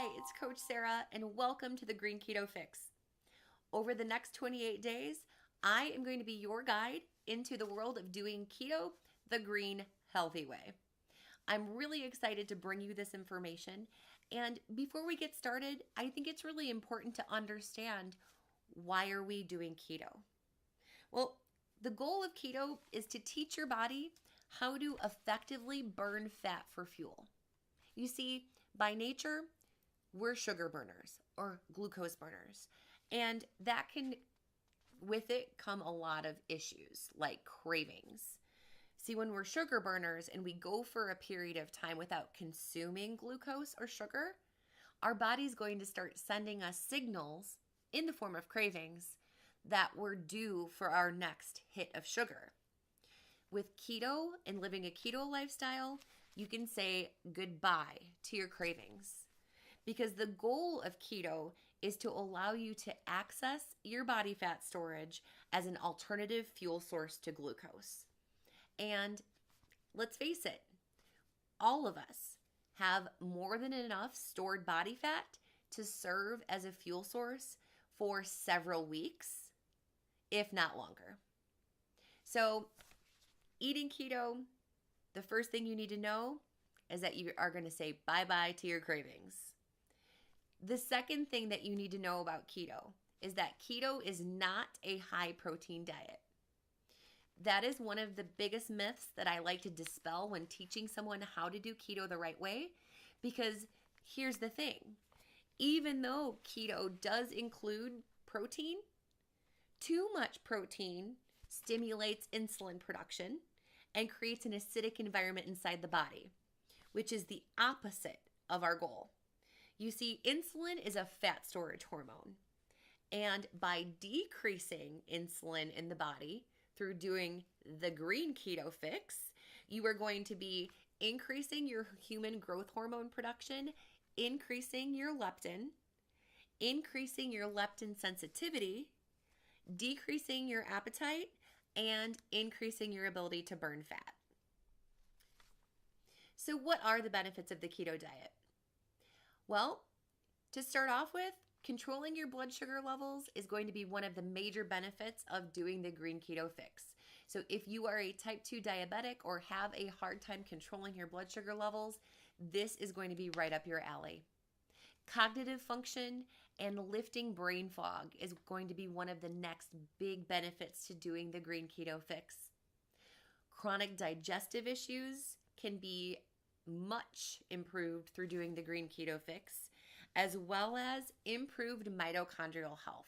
Hi, it's Coach Sarah, and welcome to the Green Keto Fix. Over the next 28 days, I am going to be your guide into the world of doing keto the green, healthy way. I'm really excited to bring you this information. And before we get started, I think it's really important to understand, why are we doing keto? Well, the goal of keto is to teach your body how to effectively burn fat for fuel. You see, by nature, we're sugar burners or glucose burners. And that can, with it, come a lot of issues like cravings. See, when we're sugar burners and we go for a period of time without consuming glucose or sugar, our body's going to start sending us signals in the form of cravings that we're due for our next hit of sugar. With keto and living a keto lifestyle, you can say goodbye to your cravings, because the goal of keto is to allow you to access your body fat storage as an alternative fuel source to glucose. And let's face it, all of us have more than enough stored body fat to serve as a fuel source for several weeks, if not longer. So, eating keto, the first thing you need to know is that you are going to say bye-bye to your cravings. The second thing that you need to know about keto is that keto is not a high-protein diet. That is one of the biggest myths that I like to dispel when teaching someone how to do keto the right way, because here's the thing. Even though keto does include protein, too much protein stimulates insulin production and creates an acidic environment inside the body, which is the opposite of our goal. You see, insulin is a fat storage hormone. And by decreasing insulin in the body through doing the green keto fix, you are going to be increasing your human growth hormone production, increasing your leptin sensitivity, decreasing your appetite, and increasing your ability to burn fat. So what are the benefits of the keto diet? Well, to start off with, controlling your blood sugar levels is going to be one of the major benefits of doing the green keto fix. So if you are a type 2 diabetic or have a hard time controlling your blood sugar levels, this is going to be right up your alley. Cognitive function and lifting brain fog is going to be one of the next big benefits to doing the green keto fix. Chronic digestive issues can be much improved through doing the green keto fix, as well as improved mitochondrial health.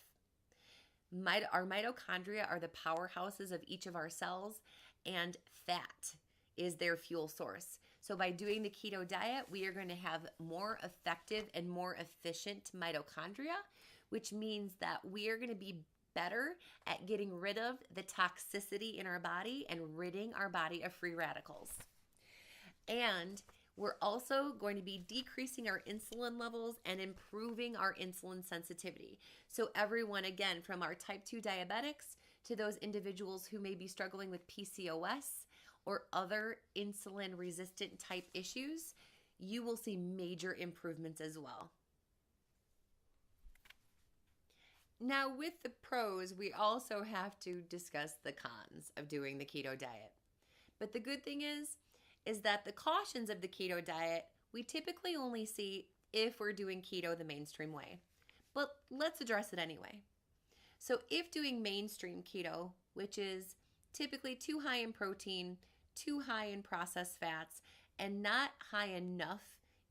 Our mitochondria are the powerhouses of each of our cells, and fat is their fuel source. So by doing the keto diet, we are going to have more effective and more efficient mitochondria, which means that we are going to be better at getting rid of the toxicity in our body and ridding our body of free radicals. And we're also going to be decreasing our insulin levels and improving our insulin sensitivity. So everyone, again, from our type 2 diabetics to those individuals who may be struggling with PCOS or other insulin resistant type issues, you will see major improvements as well. Now, with the pros, we also have to discuss the cons of doing the keto diet. But the good thing is that the cautions of the keto diet, we typically only see if we're doing keto the mainstream way. But let's address it anyway. So if doing mainstream keto, which is typically too high in protein, too high in processed fats, and not high enough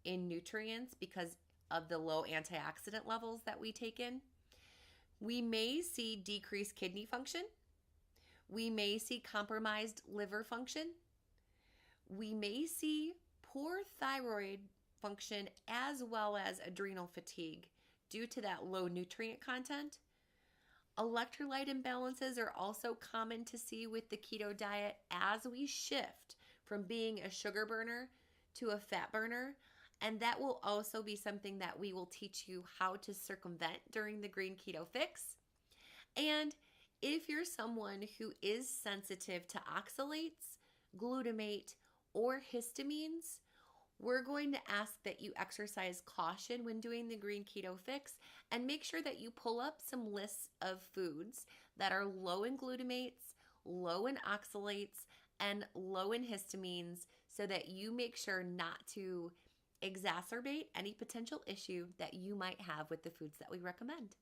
in nutrients because of the low antioxidant levels that we take in, we may see decreased kidney function. We may see compromised liver function. We may see poor thyroid function as well as adrenal fatigue due to that low nutrient content. Electrolyte imbalances are also common to see with the keto diet as we shift from being a sugar burner to a fat burner. And that will also be something that we will teach you how to circumvent during the green keto fix. And if you're someone who is sensitive to oxalates, glutamate, or histamines, We're going to ask that you exercise caution when doing the Green Keto Fix and make sure that you pull up some lists of foods that are low in glutamates, low in oxalates, and low in histamines so that you make sure not to exacerbate any potential issue that you might have with the foods that we recommend.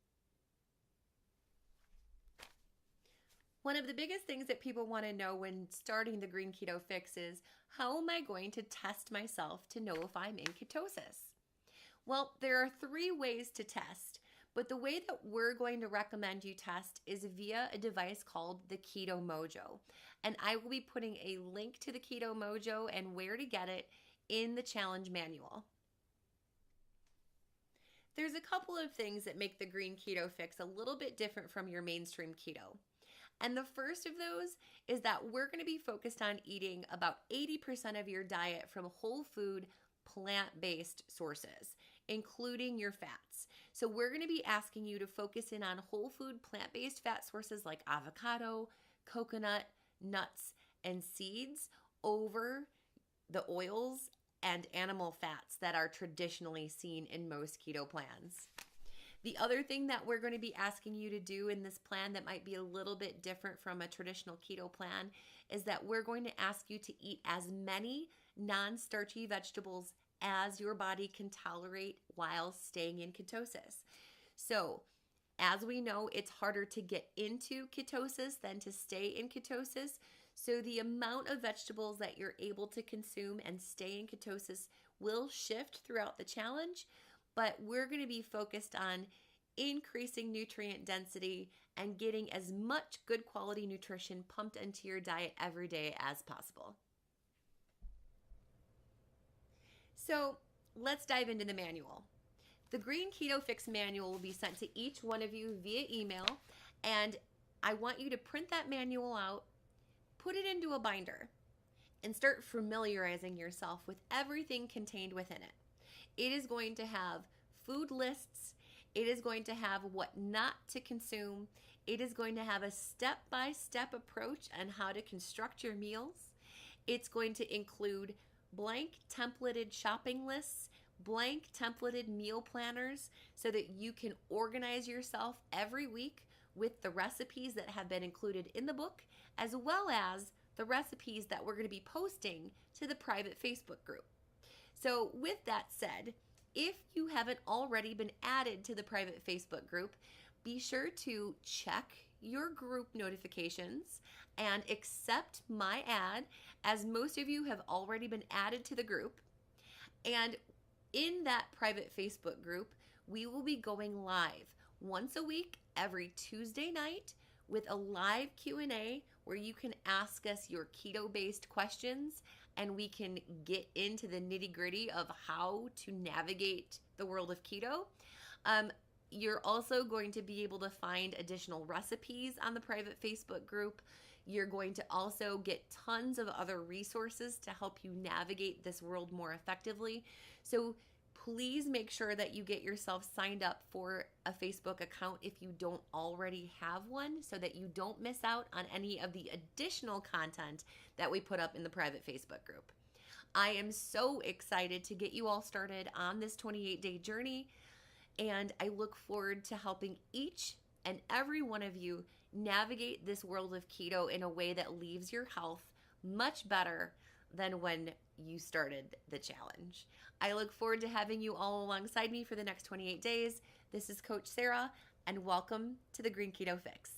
One of the biggest things that people want to know when starting the Green Keto Fix is, how am I going to test myself to know if I'm in ketosis? Well, there are 3 ways to test, but the way that we're going to recommend you test is via a device called the Keto Mojo. And I will be putting a link to the Keto Mojo and where to get it in the challenge manual. There's a couple of things that make the Green Keto Fix a little bit different from your mainstream keto. And the first of those is that we're going to be focused on eating about 80% of your diet from whole food, plant-based sources, including your fats. So we're going to be asking you to focus in on whole food, plant-based fat sources like avocado, coconut, nuts, and seeds over the oils and animal fats that are traditionally seen in most keto plans. The other thing that we're going to be asking you to do in this plan that might be a little bit different from a traditional keto plan is that we're going to ask you to eat as many non-starchy vegetables as your body can tolerate while staying in ketosis. So, as we know, it's harder to get into ketosis than to stay in ketosis. So the amount of vegetables that you're able to consume and stay in ketosis will shift throughout the challenge. But we're going to be focused on increasing nutrient density and getting as much good quality nutrition pumped into your diet every day as possible. So let's dive into the manual. The Green Keto Fix manual will be sent to each one of you via email, and I want you to print that manual out, put it into a binder, and start familiarizing yourself with everything contained within it. It is going to have food lists. It is going to have what not to consume. It is going to have a step-by-step approach on how to construct your meals. It's going to include blank templated shopping lists, blank templated meal planners so that you can organize yourself every week with the recipes that have been included in the book, as well as the recipes that we're going to be posting to the private Facebook group. So with that said, if you haven't already been added to the private Facebook group, be sure to check your group notifications and accept my ad, as most of you have already been added to the group. And in that private Facebook group, we will be going live once a week, every Tuesday night, with a live Q&A where you can ask us your keto-based questions and we can get into the nitty-gritty of how to navigate the world of keto. You're also going to be able to find additional recipes on the private Facebook group. You're going to also get tons of other resources to help you navigate this world more effectively. So please make sure that you get yourself signed up for a Facebook account if you don't already have one, so that you don't miss out on any of the additional content that we put up in the private Facebook group. I am so excited to get you all started on this 28-day journey, and I look forward to helping each and every one of you navigate this world of keto in a way that leaves your health much better than when you started the challenge. I look forward to having you all alongside me for the next 28 days. This is Coach Sarah, and welcome to the Green Keto Fix.